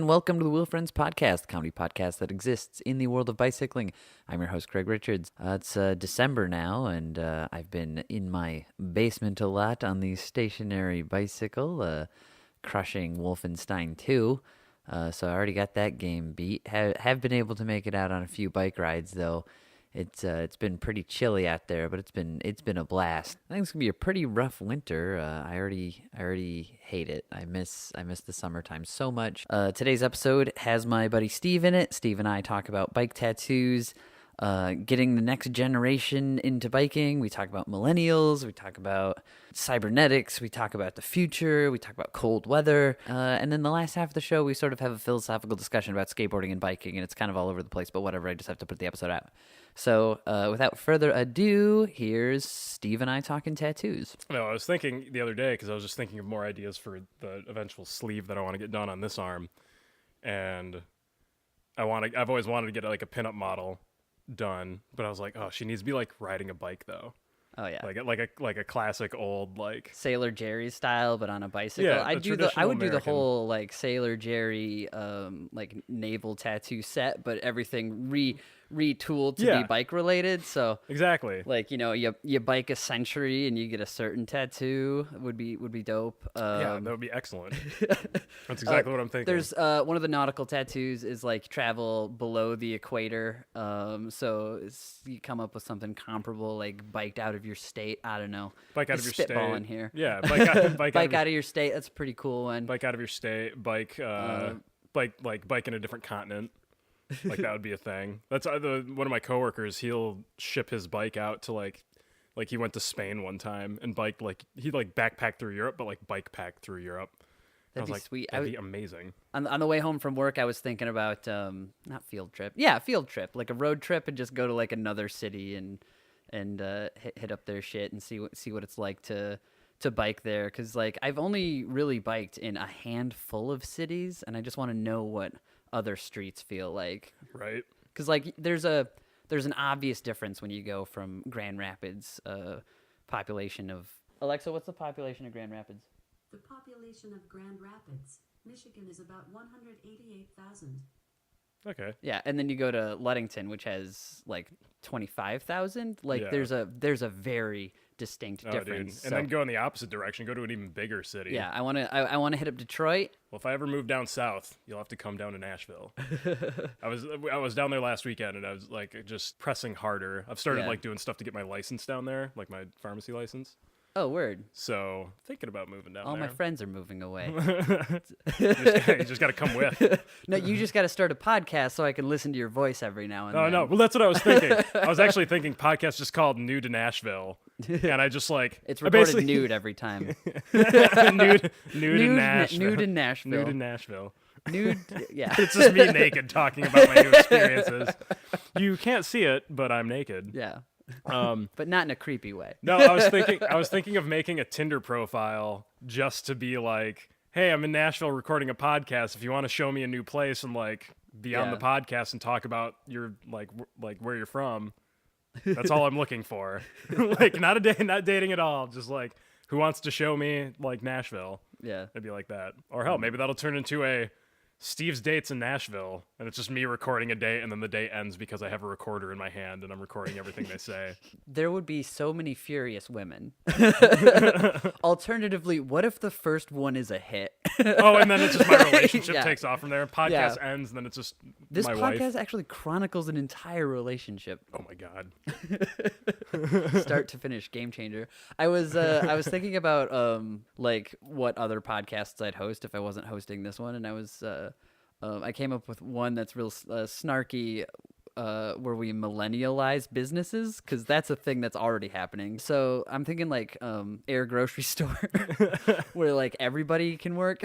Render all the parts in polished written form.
and welcome to the Wheel Friends Podcast, the comedy podcast that exists in the world of bicycling. I'm your host, Craig Richards. It's December now, and I've been in my basement a lot on the stationary bicycle, crushing Wolfenstein 2. So I already got that game beat. Have been able to make it out on a few bike rides, though. It's been pretty chilly out there, but it's been a blast. I think it's gonna be a pretty rough winter. I already hate it. I miss the summertime so much. Today's episode has my buddy Steve in it. Steve and I talk about bike tattoos, getting the next generation into biking. We talk about millennials. We talk about cybernetics. We talk about the future. We talk about cold weather. And then the last half of the show, we sort of have a philosophical discussion about skateboarding and biking, and it's kind of all over the place, but whatever. I just have to put the episode out. So without further ado, here's Steve and I talking tattoos. No, I was thinking the other day, because I was just thinking of more ideas for the eventual sleeve that I want to get done on this arm. And I've always wanted to get like a pinup model done, but I was like, oh, she needs to be like riding a bike though. Oh yeah, like a classic old like Sailor Jerry style, but on a bicycle. Yeah, I would do American. the whole like Sailor Jerry like naval tattoo set, but everything retooled to be bike related. So exactly, like, you know, you bike a century and you get a certain tattoo would be dope. Yeah, that would be excellent. That's exactly what I'm thinking. There's one of the nautical tattoos is like travel below the equator. So you come up with something comparable, like biked out of your state. I don't know. Bike out of your state. Spitballing here. Yeah, bike out of your state. That's a pretty cool one. Bike out of your state. Bike in a different continent. Like that would be a thing. That's one of my coworkers. He'll ship his bike out to like he went to Spain one time and biked he backpacked through Europe, but like bike packed through Europe. That'd be like, sweet. That'd be amazing. On the way home from work, I was thinking about not field trip. Yeah, field trip, like a road trip, and just go to like another city and hit up their shit and see what it's like to bike there. Because like I've only really biked in a handful of cities, and I just want to know what other streets feel like. Right. Because like there's an obvious difference when you go from Grand Rapids, population of Alexa, what's the population of Grand Rapids? The population of Grand Rapids, Michigan is about 188,000. Okay. Yeah, and then you go to Ludington, which has like 25,000. Like Yeah. there's a very distinct difference. Dude. And then go in the opposite direction. Go to an even bigger city. Yeah, I want to hit up Detroit. Well, if I ever move down south, you'll have to come down to Nashville. I was down there last weekend, and I was like just pressing harder. I've started like doing stuff to get my license down there, like my pharmacy license. Oh, word. So thinking about moving down All there. my friends are moving away. You just got to come with. No, you just got to start a podcast so I can listen to your voice every now and then. No. Well, that's what I was thinking. I was actually thinking podcast just called New to Nashville. And I just like... It's recorded nude every time. nude to Nashville. Nude in Nashville. Nude in Nashville. Nude, yeah. It's just me naked talking about my new experiences. You can't see it, but I'm naked. Yeah. But not in a creepy way. No, I was thinking of making a Tinder profile just to be like, hey, I'm in Nashville recording a podcast. If you want to show me a new place and like be on the podcast and talk about your like where you're from, that's all I'm looking for. Like not dating at all. Just like who wants to show me like Nashville? Yeah, it'd be like that. Or hell, maybe that'll turn into a Steve's dates in Nashville, and it's just me recording a date, and then the date ends because I have a recorder in my hand and I'm recording everything they say. There would be so many furious women. Alternatively, what if the first one is a hit? Oh, and then it's just my relationship takes off from there. Podcast ends, and then it's just this my podcast wife. Actually chronicles an entire relationship. Oh my god. Start to finish, game changer. I was thinking about like what other podcasts I'd host if I wasn't hosting this one, and I came up with one that's real snarky, where we millennialize businesses, because that's a thing that's already happening. So I'm thinking like Air grocery store, where like everybody can work.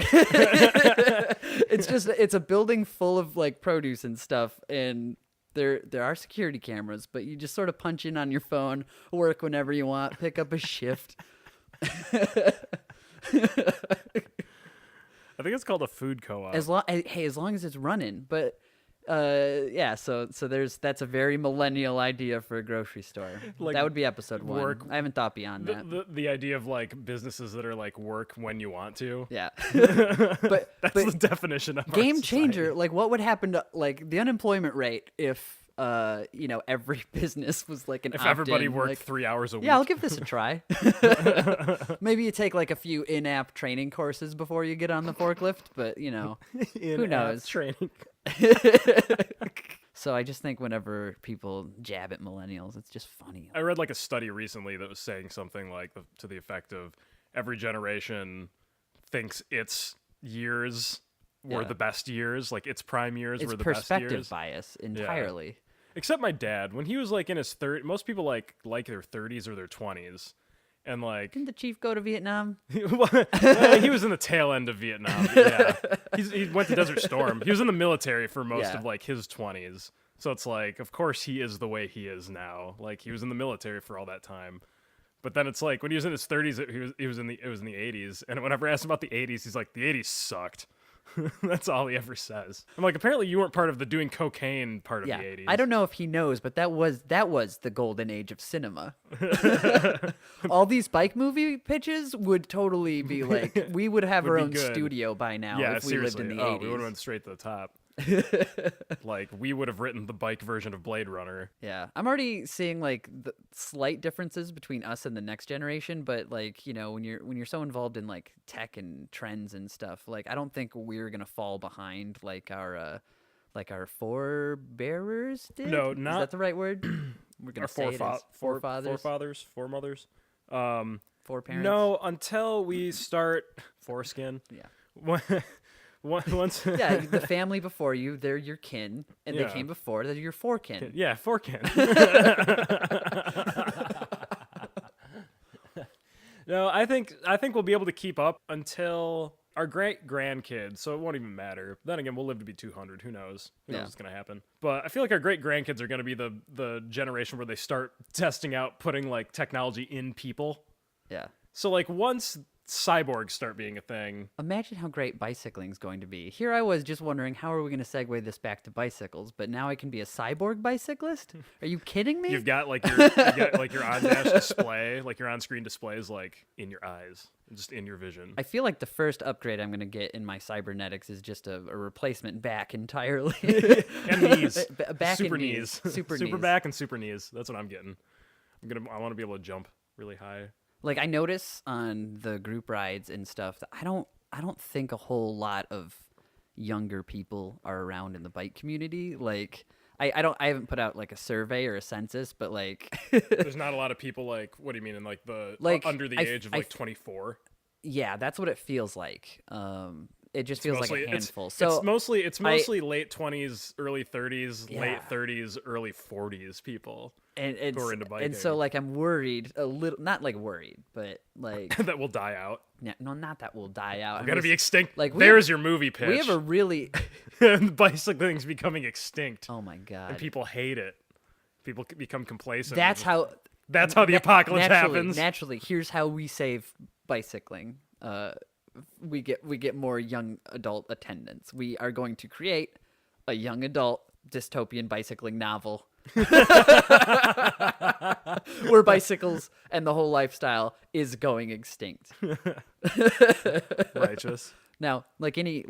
It's a building full of like produce and stuff, and there are security cameras, but you just sort of punch in on your phone, work whenever you want, pick up a shift. I think it's called a food co-op. As long as it's running, but Yeah, so that's a very millennial idea for a grocery store. Like, that would be episode 1. work- I haven't thought beyond that. The idea of like businesses that are like work when you want to. Yeah. That's but the definition of our game society. changer, like what would happen to like the unemployment rate if every business was like an If opt-in, everybody worked like, 3 hours a week. yeah, I'll give this a try. Maybe you take like a few in-app training courses before you get on the forklift, but who knows? Training. So I just think whenever people jab at millennials, it's just funny. I read like a study recently that was saying something like to the effect of every generation thinks its years were the best years, like its prime years It's were the best perspective years. bias entirely. Except my dad, when he was like in his most people like their 30s or their 20s, and like Didn't the chief go to Vietnam? he was in the tail end of Vietnam. But yeah, he went to Desert Storm. He was in the military for most of like his 20s. So it's like, of course he is the way he is now. Like he was in the military for all that time. But then it's like when he was in his 30s, it was in the 80s. And whenever I asked him about the 80s, he's like, the 80s sucked. That's all he ever says. I'm like, apparently you weren't part of the doing cocaine part of the 80s. I don't know if he knows, but that was the golden age of cinema. All these bike movie pitches would totally be like, we would have Would our be own good. studio by now Yeah, if we seriously. lived in the 80s. We would have went straight to the top. Like we would have written the bike version of Blade Runner. Yeah, I'm already seeing like the slight differences between us and the next generation, but like when you're so involved in like tech and trends and stuff, like I don't think we're gonna fall behind like our forebearers did. No, Is not that the right word? We're gonna Our say it as forefathers, foremothers. foreparents. No, until we start foreskin. Yeah. Once. Yeah, the family before you, they're your kin, and they Yeah. came before, they're your forekin. Yeah, foreskin. No, I think we'll be able to keep up until our great grandkids, so it won't even matter. Then again, we'll live to be 200. Who knows? Who knows what's gonna happen? But I feel like our great grandkids are gonna be the generation where they start testing out putting like technology in people. Yeah. So like once cyborgs start being a thing, Imagine how great bicycling's going to be. Here I was just wondering, how are we going to segue this back to bicycles? But now I can be a cyborg bicyclist? Are you kidding me? you've got like your on-dash display, like your on-screen display is like in your eyes, just in your vision. I feel like the first upgrade I'm going to get in my cybernetics is just a replacement back entirely. And knees, Back super and knees, Super super knees. back and super knees. That's what I'm getting. I want to be able to jump really high. Like I notice on the group rides and stuff that I don't think a whole lot of younger people are around in the bike community. Like I haven't put out like a survey or a census, but like There's not a lot of people like, what do you mean, in like the Like, under the age of like 24? yeah, that's what it feels like. It just feels like a handful. So it's mostly late 20s, early 30s, Yeah. late 30s, early 40s people and it's, who are into biking. and so like I'm worried a little, not like worried, but like that will die out. no, not that will die out. We're gonna be extinct. like, There's your movie pitch. We have a really bicycling's becoming extinct. oh my god. And people hate it. People become complacent. That's how the apocalypse happens. Naturally, here's how we save bicycling. We get more young adult attendance. We are going to create a young adult dystopian bicycling novel where bicycles and the whole lifestyle is going extinct. Righteous. Now, like any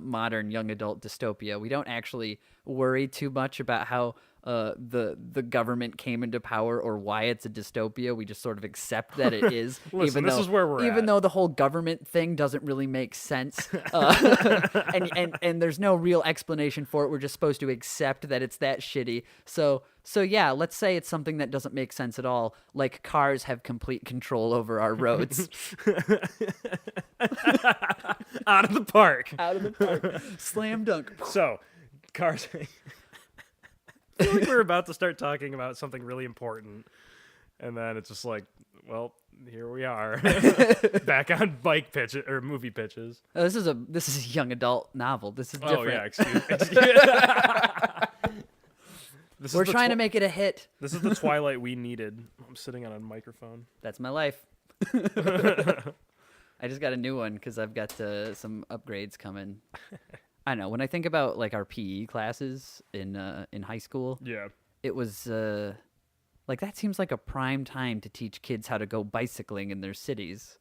modern young adult dystopia, we don't actually worry too much about how the government came into power or why it's a dystopia. We just sort of accept that it is. Listen, this is where we're even at. though the whole government thing doesn't really make sense, and there's no real explanation for it. We're just supposed to accept that it's that shitty. So yeah, let's say it's something that doesn't make sense at all. Like cars have complete control over our roads. Out of the park. Out of the park. Slam dunk. So, cars. I feel like we're about to start talking about something really important, and then it's just like, well, here we are, back on bike pitches or movie pitches. This is a young adult novel. This is different. Oh yeah, excuse. We're trying to make it a hit. This is the Twilight we needed. I'm sitting on a microphone. That's my life. I just got a new one because I've got some upgrades coming. I don't know. When I think about like our PE classes in high school, Yeah. it was like that seems like a prime time to teach kids how to go bicycling in their cities.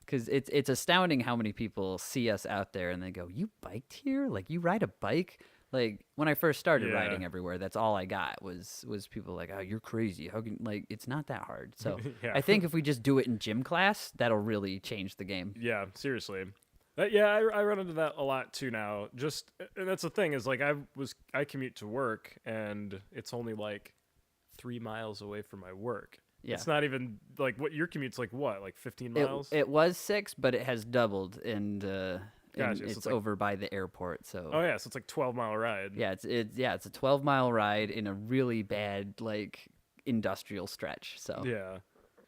Because it's astounding how many people see us out there and they go, "You biked here? Like you ride a bike?" Like when I first started Yeah. riding everywhere, that's all I got was people like, "Oh, you're crazy. How can like it's not that hard." So Yeah. I think if we just do it in gym class, that'll really change the game. Yeah, seriously. I run into that a lot too now. Just and that's the thing is like I commute to work and it's only like 3 miles away from my work. Yeah. It's not even like what your commute's like. What, like 15 miles? It was 6, but it has doubled, and Gotcha, so it's it's like- over by the airport. So Oh yeah, so it's like 12-mile ride. yeah, it's a 12-mile ride in a really bad like industrial stretch. So Yeah.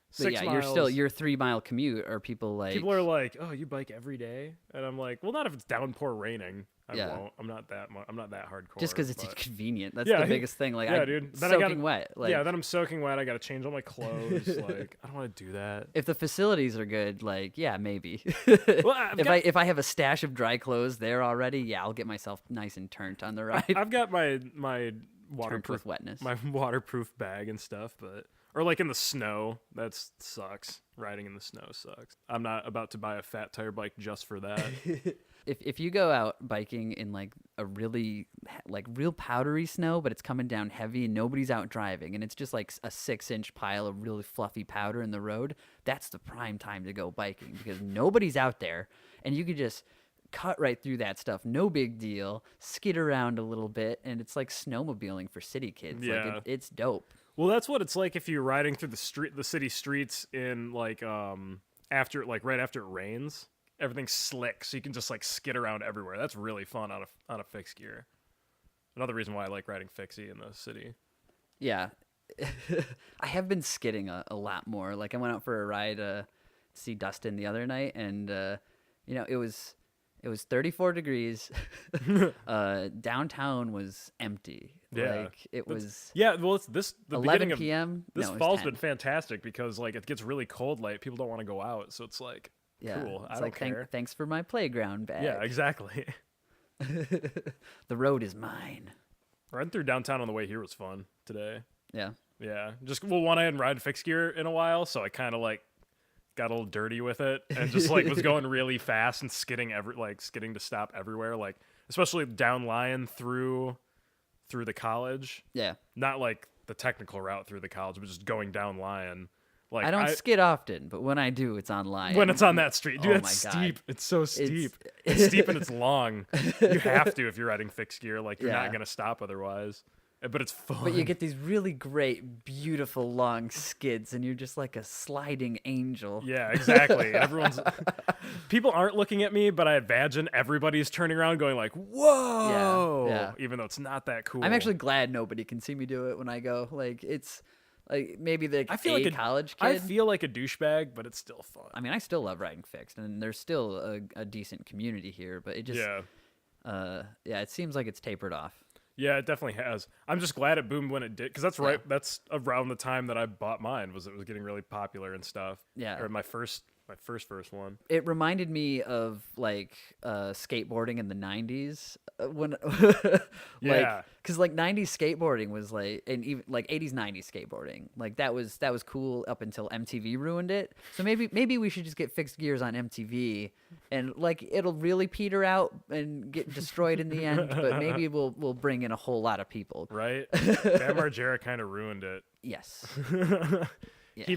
but 6 yeah, miles. your 3-mile commute. Are people like People are like, "Oh, you bike every day?" And I'm like, "Well, not if it's downpour raining. I Yeah. won't. I'm not that hardcore." just because it's but- convenient? That's Yeah, the biggest thing. Like, yeah, I'm dude. Then soaking wet. Like, yeah, then I'm soaking wet. I got to change all my clothes. Like, I don't want to do that. if the facilities are good, like, yeah, maybe. Well, I've got- if I have a stash of dry clothes there already, yeah, I'll get myself nice and turned on the ride. I've got my Turned waterproof with wetness. my waterproof bag and stuff, but or like in the snow, that sucks. Riding in the snow sucks. I'm not about to buy a fat tire bike just for that. If you go out biking in like a really like real powdery snow, but it's coming down heavy and nobody's out driving, and it's just like a 6-inch pile of really fluffy powder in the road, that's the prime time to go biking because nobody's out there, and you could just cut right through that stuff, no big deal, skid around a little bit, and it's like snowmobiling for city kids. Yeah. Like it's dope. Well, that's what it's like if you're riding through the city streets in like after like right after it rains. Everything's slick, so you can just like skid around everywhere. That's really fun on a fixed gear. Another reason why I like riding fixie in the city. Yeah. I have been skidding a lot more. Like I went out for a ride to see Dustin the other night, and you know, it was 34 degrees. Downtown was empty. Yeah. Like it was Yeah, well, it's the 11 beginning of p.m. this No, it was fall's 10. been fantastic because like it gets really cold late. People don't want to go out, so it's like Yeah. cool. It's I don't like, care. Thanks for my playground bag. Yeah, exactly. The road is mine. Riding through downtown on the way here was fun today. Yeah. Yeah, just I hadn't ridden fixed gear in a while, so I kind of like got a little dirty with it and just like was going really fast and skidding to stop everywhere, like especially down Lyon through the college. Yeah. Not like the technical route through the college, but just going down Lyon. Like I don't skid often, but when I do, it's online. when it's on that street, dude, Oh it's my God. steep. It's so steep. It's steep and it's long. You have to if you're riding fixed gear. Like you're Yeah. not gonna stop otherwise. But it's fun. But you get these really great, beautiful long skids, and you're just like a sliding angel. Yeah, exactly. People aren't looking at me, but I imagine everybody's turning around going like, whoa, Yeah. even though it's not that cool. I'm actually glad nobody can see me do it when I go. Like it's like maybe the I feel like a college kid. I feel like a douchebag, but it's still fun. I mean, I still love riding fixed, and there's still a decent community here. But it just, Yeah. it seems like it's tapered off. Yeah, it definitely has. I'm just glad it boomed when it did, because that's right. That's around the time that I bought mine. It was getting really popular and stuff. Yeah. Or my first one. It reminded me of like skateboarding in the 90s when Yeah. because like 90s skateboarding was like, and even like 80s 90s skateboarding, like that was cool up until MTV ruined it. So maybe we should just get fixed gears on MTV, and like it'll really peter out and get destroyed in the end, but maybe we'll bring in a whole lot of people. Right? Bam Margera kind of ruined it. Yes. Yeah, He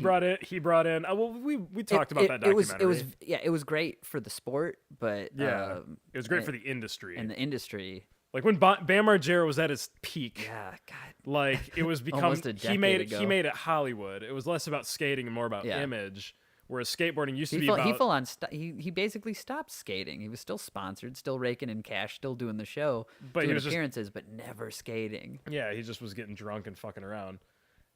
brought in. Well, we talked about that documentary. It was great for the sport, but Yeah, it was great for the industry. and the industry. Like when Bam Margera was at his peak, Yeah, God. like it was become Almost a he made decade ago. he made it Hollywood. It was less about skating and more about Yeah. image. Whereas skateboarding used to be He about full on. He basically stopped skating. He was still sponsored, still raking in cash, still doing the show, But he doing was just- appearances, but never skating. yeah, he just was getting drunk and fucking around.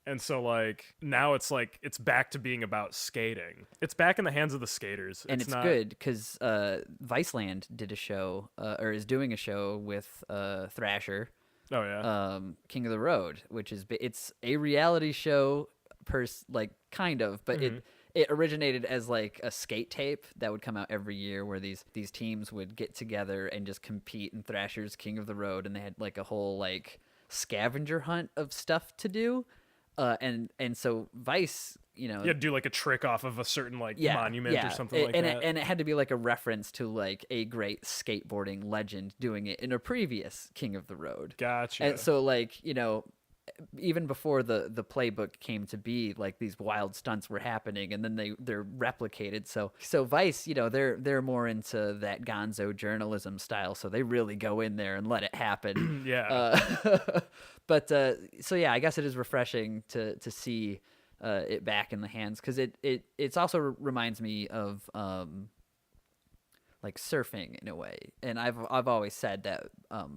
And so like now it's like it's back to being about skating. It's back in the hands of the skaters. And it's not, good because Viceland did a show, or is doing a show with Thrasher, Oh yeah. King of the Road, which is it's a reality show, kind of, but it originated as like a skate tape that would come out every year where these teams would get together and just compete in Thrasher's King of the Road, and they had like a whole like scavenger hunt of stuff to do. And so Vice, you know, You had to do like a trick off of a certain like monument or something like and that. And it had to be like a reference to like a great skateboarding legend doing it in a previous King of the Road. Gotcha. And so like, you know, even before the playbook came to be, like these wild stunts were happening, and then they're replicated. So Vice, you know, they're more into that gonzo journalism style, so they really go in there and let it happen. Yeah. But so yeah, I guess it is refreshing to see it back in the hands, because it's also reminds me of like surfing in a way. And I've always said that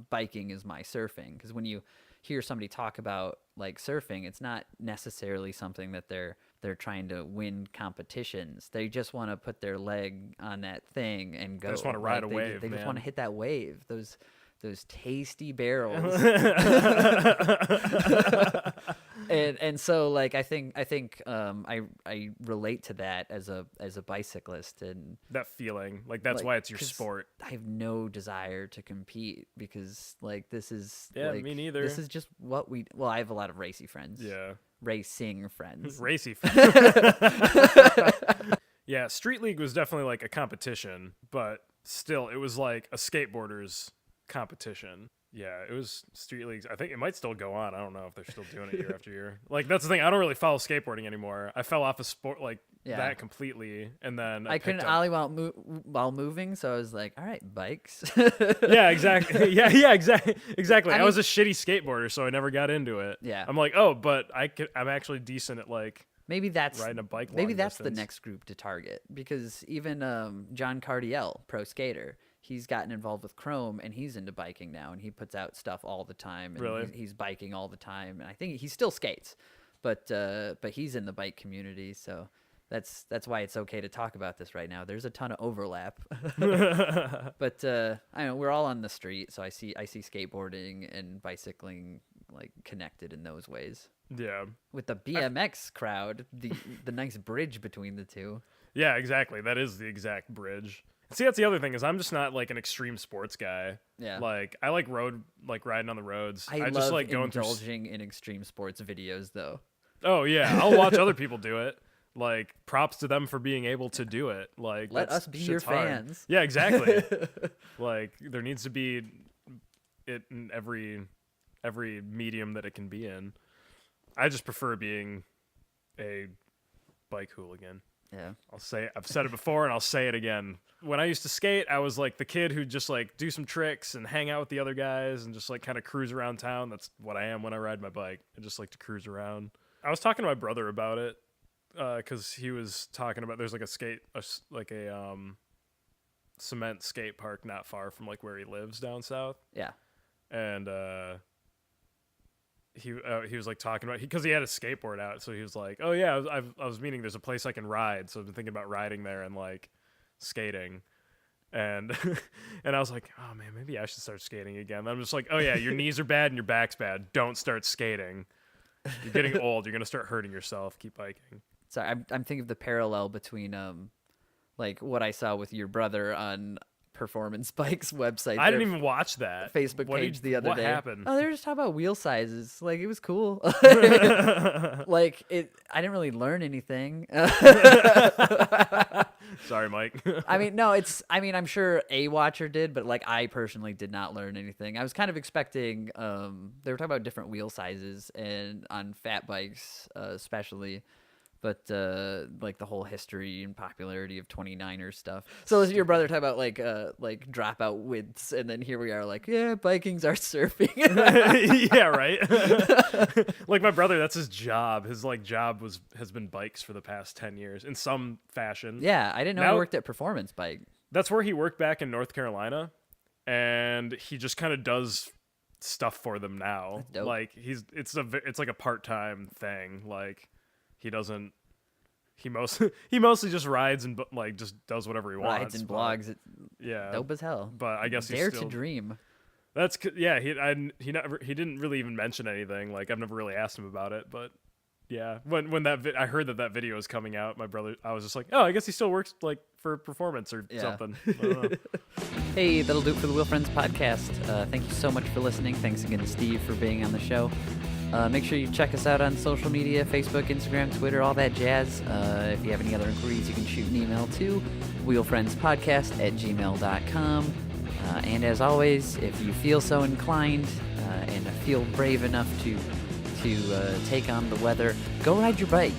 biking is my surfing, because when you hear somebody talk about like surfing, it's not necessarily something that they're trying to win competitions. They just want to put their leg on that thing and go. They just want to ride like, a wave. They man. just want to hit that wave. Those tasty barrels. and so like I think I relate to that as a bicyclist, and That feeling, like that's like, why it's your 'cause sport. I have no desire to compete, because like this is Yeah, like, me neither. This is just what I have a lot of racy friends. Yeah. Racing friends. Racy. Yeah, Street League was definitely like a competition, but still, it was like a skateboarders competition. Yeah, it was Street Leagues. I think it might still go on. I don't know if they're still doing it year after year. Like, that's the thing. I don't really follow skateboarding anymore. I fell off of sport like that completely, and then I couldn't ollie while moving, so I was like, all right, bikes. Yeah, exactly. Yeah, exactly. I mean, was a shitty skateboarder, so I never got into it. Yeah. I'm like, oh, but I'm actually decent at like maybe that's riding a bike. Maybe long that's distance. the next group to target, because even John Cardiel, pro skater, he's gotten involved with Chrome, and he's into biking now, and he puts out stuff all the time. And Really? he's biking all the time, and I think he still skates, but he's in the bike community, so that's why it's okay to talk about this right now. There's a ton of overlap, but I know we're all on the street, so I see skateboarding and bicycling like connected in those ways. Yeah. With the BMX crowd, the nice bridge between the two. Yeah, exactly. That is the exact bridge. See, that's the other thing, is I'm just not like an extreme sports guy. Yeah. Like, I like riding on the roads. I just love like going indulging in extreme sports videos, though. Oh yeah, I'll watch other people do it. Like, props to them for being able to do it. Like, Let us be your shit's hard. fans. Yeah, exactly. Like, there needs to be it in every medium that it can be in. I just prefer being a bike hooligan. Yeah. I've said it before and I'll say it again. When I used to skate, I was like the kid who'd just like do some tricks and hang out with the other guys and just like kind of cruise around town. That's what I am when I ride my bike. I just like to cruise around. I was talking to my brother about it because he was talking about there's like a cement skate park not far from like where he lives down south. Yeah. And he was like talking about, because he had a skateboard out, so he was like, oh yeah, I was meaning there's a place I can ride, so I've been thinking about riding there and like skating, and and I was like, oh man, maybe I should start skating again. And I'm just like, oh yeah, your knees are bad and your back's bad, don't start skating. You're getting old, you're gonna start hurting yourself. Keep biking. Sorry, I'm thinking of the parallel between like what I saw with your brother on Performance Bike's website. I didn't even watch that Facebook page the other day. What happened? Oh, they were just talking about wheel sizes. Like, it was cool. Like, I didn't really learn anything. Sorry, Mike. I'm sure a watcher did, but like I personally did not learn anything. I was kind of expecting, they were talking about different wheel sizes and on fat bikes, especially. But like the whole history and popularity of 29er stuff. So your brother talking about like dropout widths, and then here we are like, yeah, biking's our surfing. Yeah, right. Like my brother, that's his job. His like job has been bikes for the past 10 years in some fashion. Yeah, I didn't know he worked at Performance Bike. That's where he worked back in North Carolina, and he just kind of does stuff for them now. That's dope. Like it's like a part-time thing. Like he doesn't. He mostly just rides and like just does whatever he wants. Rides and blogs. Yeah, Dope as hell. But I guess Dare he's still, to dream. That's yeah. He didn't really even mention anything. Like I've never really asked him about it, but Yeah, when I heard that video was coming out, my brother, I was just like, oh, I guess he still works like for performance or something. I don't know. Hey, that'll do it for the Wheel Friends podcast. Thank you so much for listening. Thanks again to Steve for being on the show. Make sure you check us out on social media, Facebook, Instagram, Twitter, all that jazz. If you have any other inquiries, you can shoot an email to wheelfriendspodcast@gmail.com. And as always, if you feel so inclined and feel brave enough to take on the weather, go ride your bike.